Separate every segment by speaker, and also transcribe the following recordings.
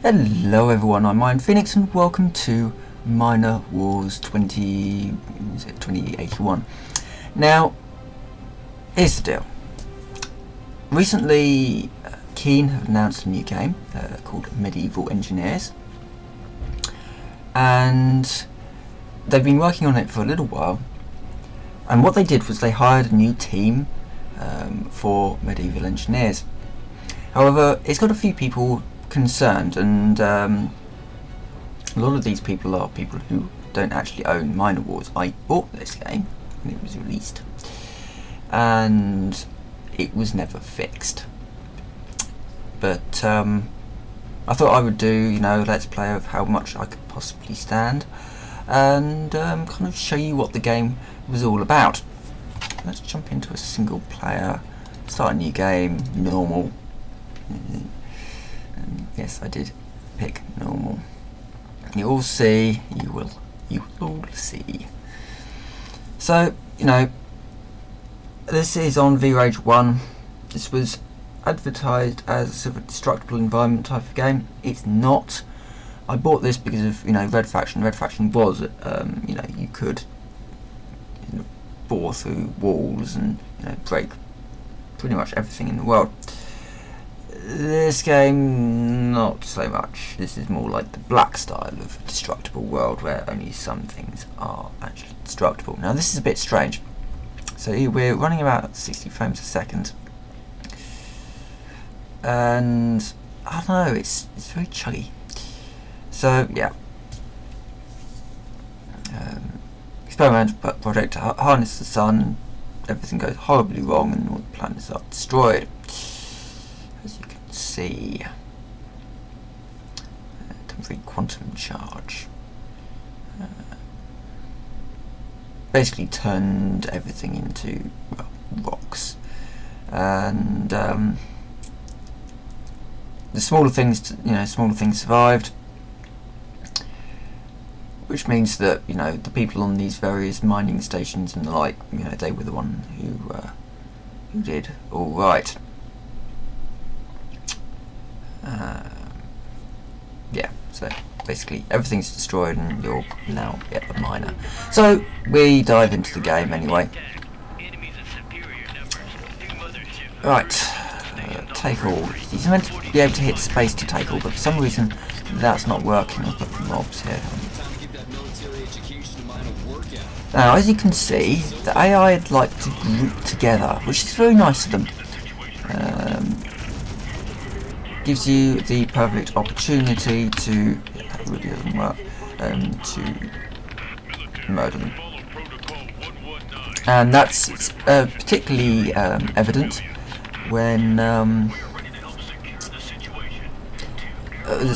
Speaker 1: Hello everyone, I'm Iron Phoenix and welcome to Miner Wars 2081. Now, here's the deal. Recently, Keen have announced a new game called Medieval Engineers, and they've been working on it for a little while. And what they did was they hired a new team for Medieval Engineers. However, it's got a few people concerned, and a lot of these people are people who don't actually own Miner Wars. I bought this game when it was released, and it was never fixed. But I thought I would do, let's play of how much I could possibly stand, and kind of show you what the game was all about. Let's jump into a single player, start a new game, normal. Yes, I did pick normal. You will see, you will all see. So, this is on V-Rage 1. This was advertised as a sort of destructible environment type of game. It's not. I bought this because of, Red Faction. Red Faction was, you could bore through walls and, break pretty much everything in the world. This game, not so much. This is more like the black style of destructible world, where only some things are actually destructible. Now this is a bit strange. So we're running about 60 frames a second, and I don't know, it's very chuggy. So yeah, experimental project to harness the sun. Everything goes horribly wrong, and all the planets are destroyed. As you can see, temporary quantum charge basically turned everything into, well, rocks, and the smaller things, survived, which means that the people on these various mining stations and the like, they were the one who did all right. Yeah, so basically everything's destroyed and you're now a miner. So we dive into the game anyway. Right, take all. He's meant to be able to hit space to take all, but for some reason that's not working. I'll put the mobs here. Now, as you can see, the AI would like to group together, which is very nice of them. Gives you the perfect opportunity to, that really doesn't work, to murder them. And that's particularly evident when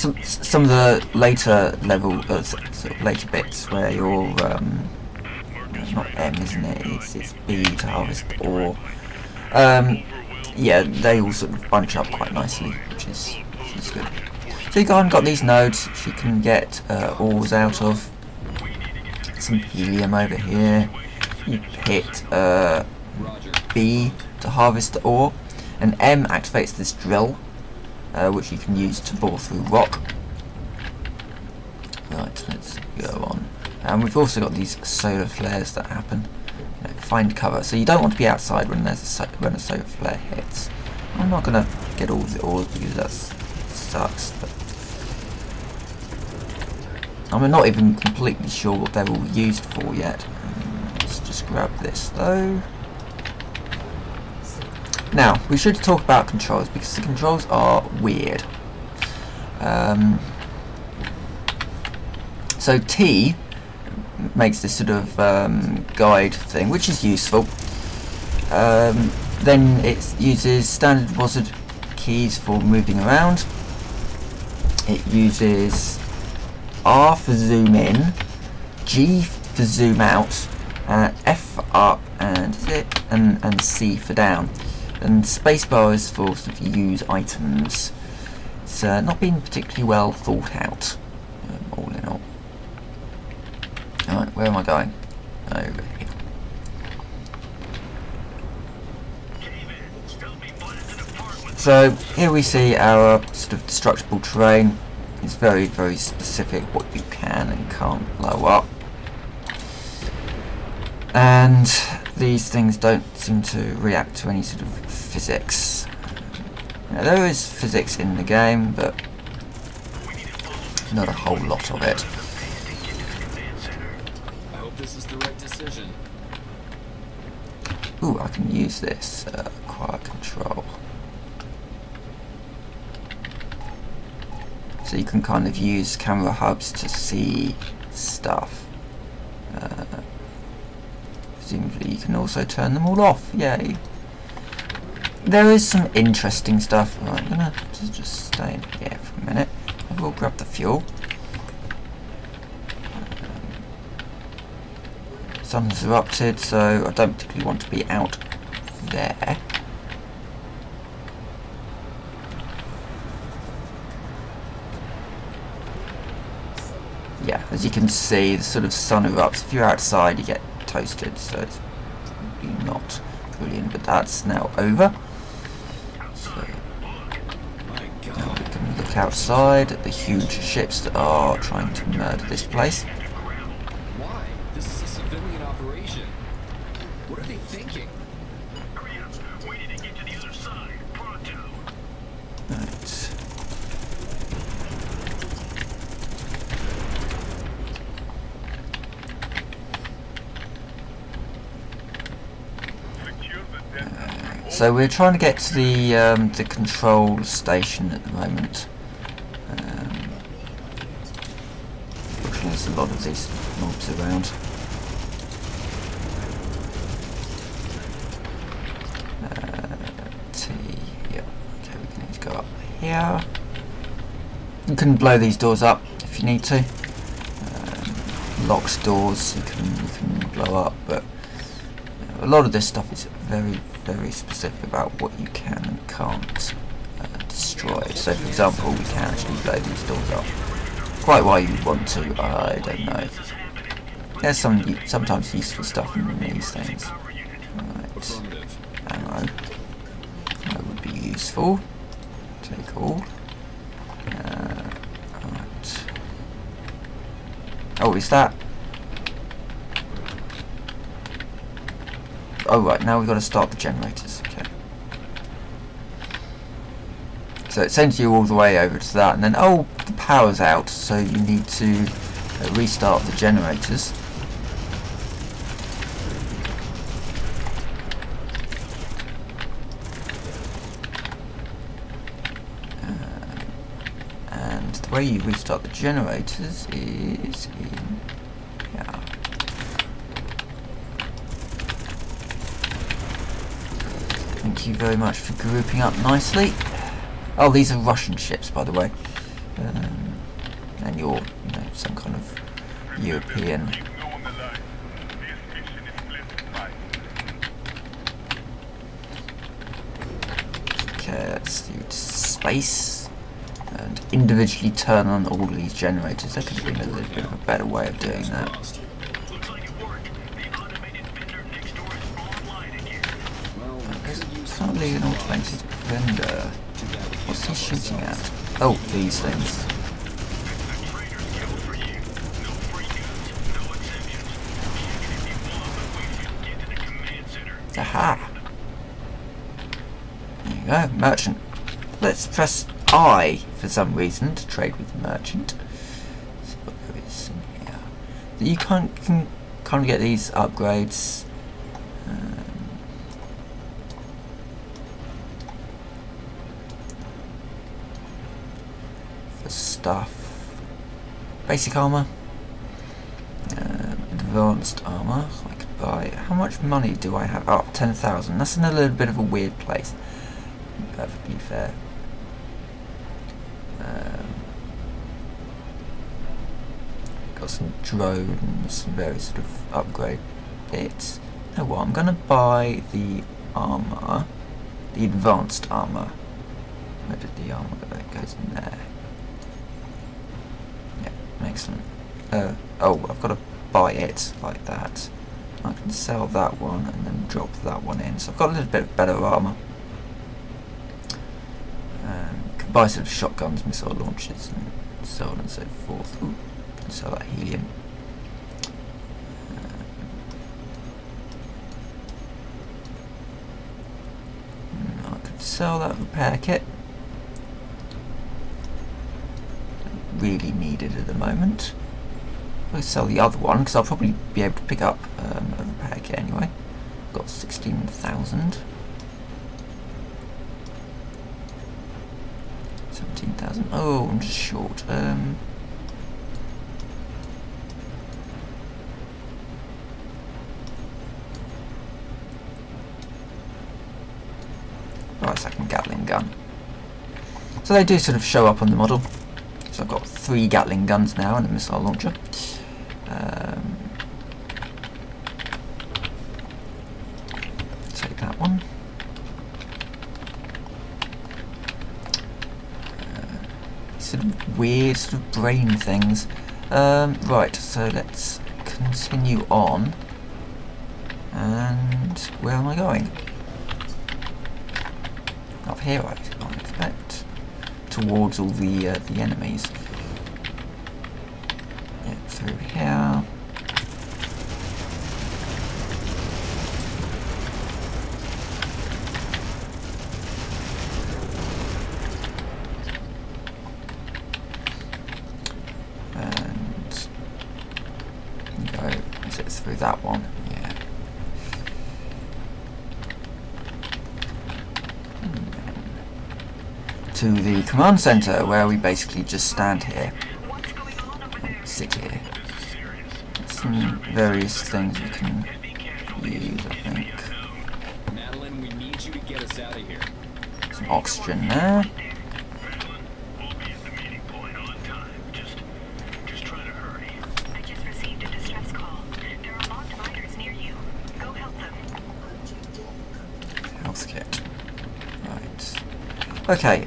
Speaker 1: some of the later level, sort of later bits where you're, it's not M, isn't it? It's B to harvest ore. Yeah, they all sort of bunch up quite nicely, which is good. So you got these nodes which you can get ores out of. Some helium over here. You hit B to harvest the ore, and M activates this drill, which you can use to bore through rock. Right, let's go on. And we've also got these solar flares that happen. Find cover. So you don't want to be outside when there's when a solar flare hits. I'm not gonna get all the ores because that sucks. But I'm not even completely sure what they're all used for yet. Let's just grab this though. Now we should talk about controls, because the controls are weird. So T makes this sort of guide thing, which is useful. Then it uses standard deposit keys for moving around. It uses R for zoom in, G for zoom out, F for up, and C for down. And spacebar is for sort of use items. It's not been particularly well thought out, all in all. Alright, where am I going? Over here. So here we see our sort of destructible terrain. It's very, very specific what you can and can't blow up. And these things don't seem to react to any sort of physics. Now, there is physics in the game, but not a whole lot of it.
Speaker 2: I hope this is the right decision.
Speaker 1: Ooh, I can use this acquire control. So you can kind of use camera hubs to see stuff. Presumably you can also turn them all off. Yay. There is some interesting stuff. Right, I'm gonna just stay in here for a minute. I will grab the fuel. Sun has erupted, so I don't particularly want to be out there. Yeah, as you can see, the sort of sun erupts. If you're outside, you get toasted, so it's probably not brilliant, but that's now over. So now we can look outside at the huge ships that are trying to murder this place.
Speaker 2: Why? This is a civilian operation. What are they thinking?
Speaker 3: We need to get to the other side, pronto.
Speaker 1: Right. So we're trying to get to the control station at the moment. Fortunately, there's a lot of these mobs around. T. Yeah. Okay, we need to go up here. You can blow these doors up if you need to. Locked doors you can blow up, but a lot of this stuff is very, very specific about what you can and can't destroy. So, for example, we can actually blow these doors up. Quite why you would want to, I don't know. There's some sometimes useful stuff in these things. Right. Ammo. That would be useful. Take all. Right. Oh, is that? Oh right, now we've got to start the generators. Okay. So it sends you all the way over to that, and then oh, the power's out, so you need to restart the generators. And the way you restart the generators is in here. Thank you very much for grouping up nicely. Oh, these are Russian ships, by the way. And you're, you know, some kind of European. Okay, let's do space. And individually turn on all of these generators. There could have been a little bit of a better way of doing that. Apparently an automated vendor. What's he shooting at? Oh, these things. Aha! There you go, merchant. Let's press I for some reason to trade with the merchant. Let's see what there is in here. You can kind of get these upgrades. Stuff. Basic armor. Advanced armor. I could buy. How much money do I have? Oh, 10,000. That's in a little bit of a weird place. Perfectly fair. Got some drones, some various sort of upgrade bits. You know what? I'm gonna buy the armor. The advanced armor. Where did the armor go? It goes in there. Excellent. Oh, I've got to buy it like that. I can sell that one and then drop that one in. So I've got a little bit of better armor. Can can buy sort of shotguns, missile launchers, and so on and so forth. Ooh, sell that helium. I could sell that repair kit. Don't really need it at the moment. I'll sell the other one because I'll probably be able to pick up a repair kit anyway. Got 16,000. 17,000. Oh, I'm just short. Right, second Gatling gun. So they do sort of show up on the model. So I've got 3 Gatling guns now and a missile launcher. Take that one. Sort of weird sort of brain things. Right, so let's continue on. And where am I going? Up here, I expect. Towards all the enemies. Yeah, through here. Through that one, yeah. To the command center, where we basically just stand here, sit here. Some various things you can use, I think.
Speaker 2: Madeline, we need you to get us out of here.
Speaker 1: Some oxygen there. Okay,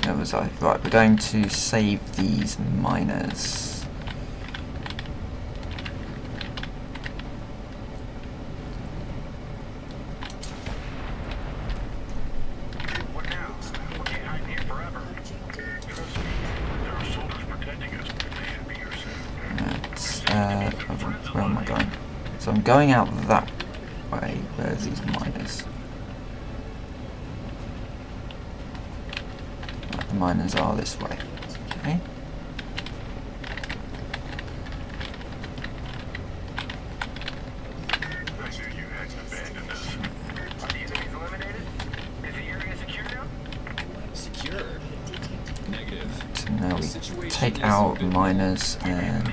Speaker 1: where was I? Right, we're going to save these miners.
Speaker 3: What now? We can't hide here forever. Trust me, there are soldiers protecting us. They should be here soon.
Speaker 1: Hold on, where am I going? So I'm going out that way. Where are these miners? The miners are this way. Okay.
Speaker 3: I knew you hadn't abandoned us. Are the enemies eliminated? Is the area secure now?
Speaker 2: Secure? Negative.
Speaker 1: So now we take out miners and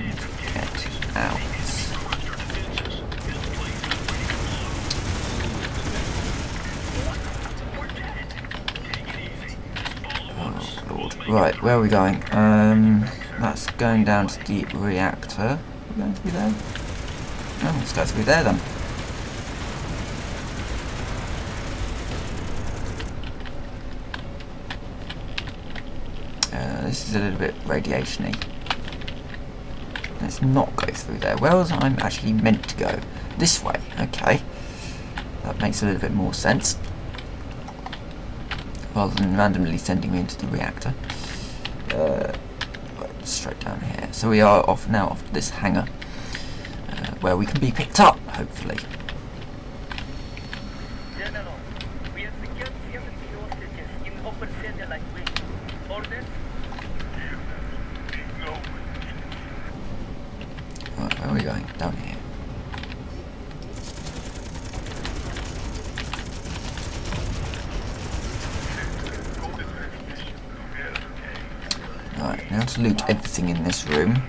Speaker 1: get out. Right, where are we going? That's going down to the reactor. We're going through there? No, let's go through there then. This is a little bit radiation-y. Let's not go through there. Where was I actually meant to go? This way, okay. That makes a little bit more sense. Rather than randomly sending me into the reactor. Right, straight down here. So we are off now off to this hangar, where we can be picked up, hopefully.
Speaker 4: General, we have secured 70 hostages in open satellite wing. Orders?
Speaker 3: No.
Speaker 1: Right, where are we going? Down here. Right, now to loot everything in this room.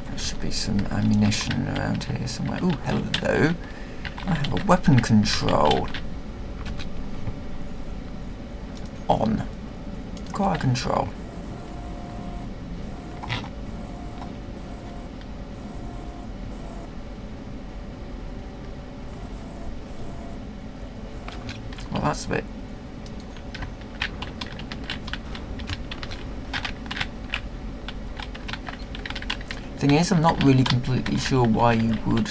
Speaker 1: There should be some ammunition around here somewhere. Ooh, hello. I have a weapon control. On. Quiet control. Well, that's a bit Thing is, I'm not really completely sure why you would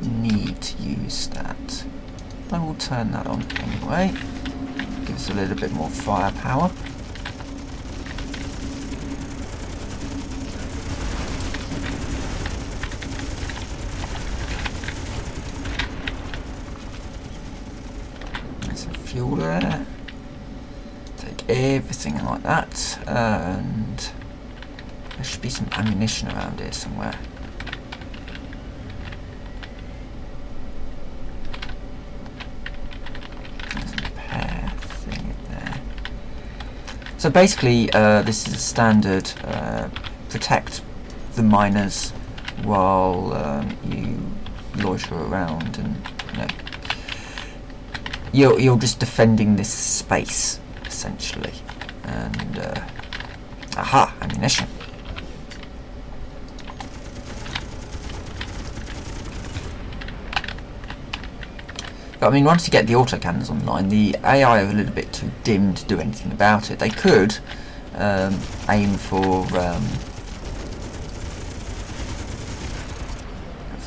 Speaker 1: need to use that. I will turn that on anyway. Gives a little bit more firepower. There's some fuel there. Take everything like that, and there should be some ammunition around here somewhere. There's a repair thing in there. So basically, this is a standard protect the miners while you loiter around, and you're just defending this space essentially. And aha, ammunition. But I mean, once you get the autocannons online, the AI are a little bit too dim to do anything about it. They could aim for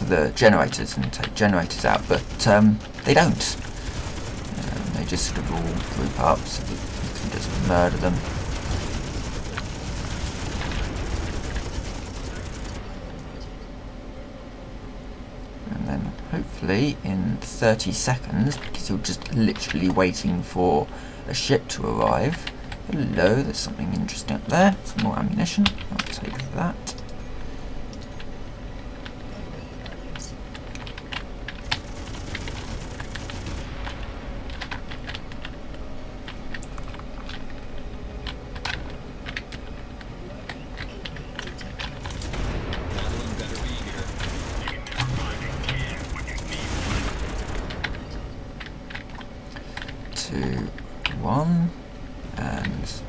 Speaker 1: the generators and take generators out, but they don't. They just sort of all group up so that you can just murder them. Hopefully in 30 seconds, because you're just literally waiting for a ship to arrive. Hello, there's something interesting up there. Some more ammunition. I'll take that.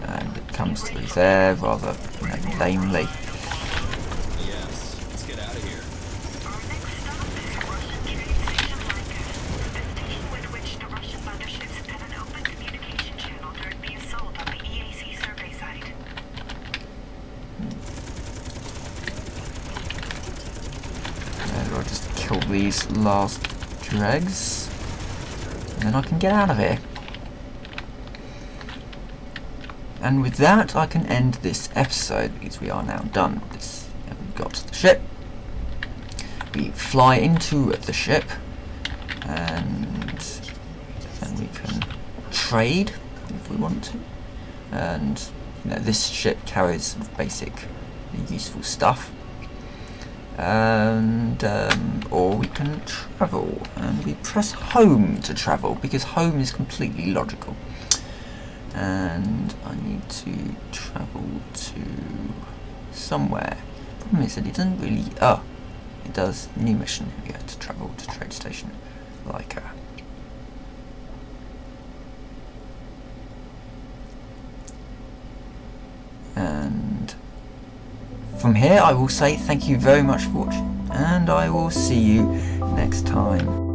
Speaker 1: And it comes through there rather lamely.
Speaker 2: Yes, let's get out of here.
Speaker 5: Our next stop is a Russian trade station Lyka, the station with which the Russian motherships had an open communication channel during the assault on the EAC survey site.
Speaker 1: And I'll just kill these last dregs, and then I can get out of here. And with that, I can end this episode, because we are now done with this. We've got to the ship. We fly into the ship, and then we can trade if we want to. And this ship carries basic, useful stuff. And or we can travel, and we press home to travel, because home is completely logical. And I need to travel to somewhere. Problem is that it doesn't really. Oh, it does. New mission. Here we go, to travel to trade station Lyka. And from here, I will say thank you very much for watching, and I will see you next time.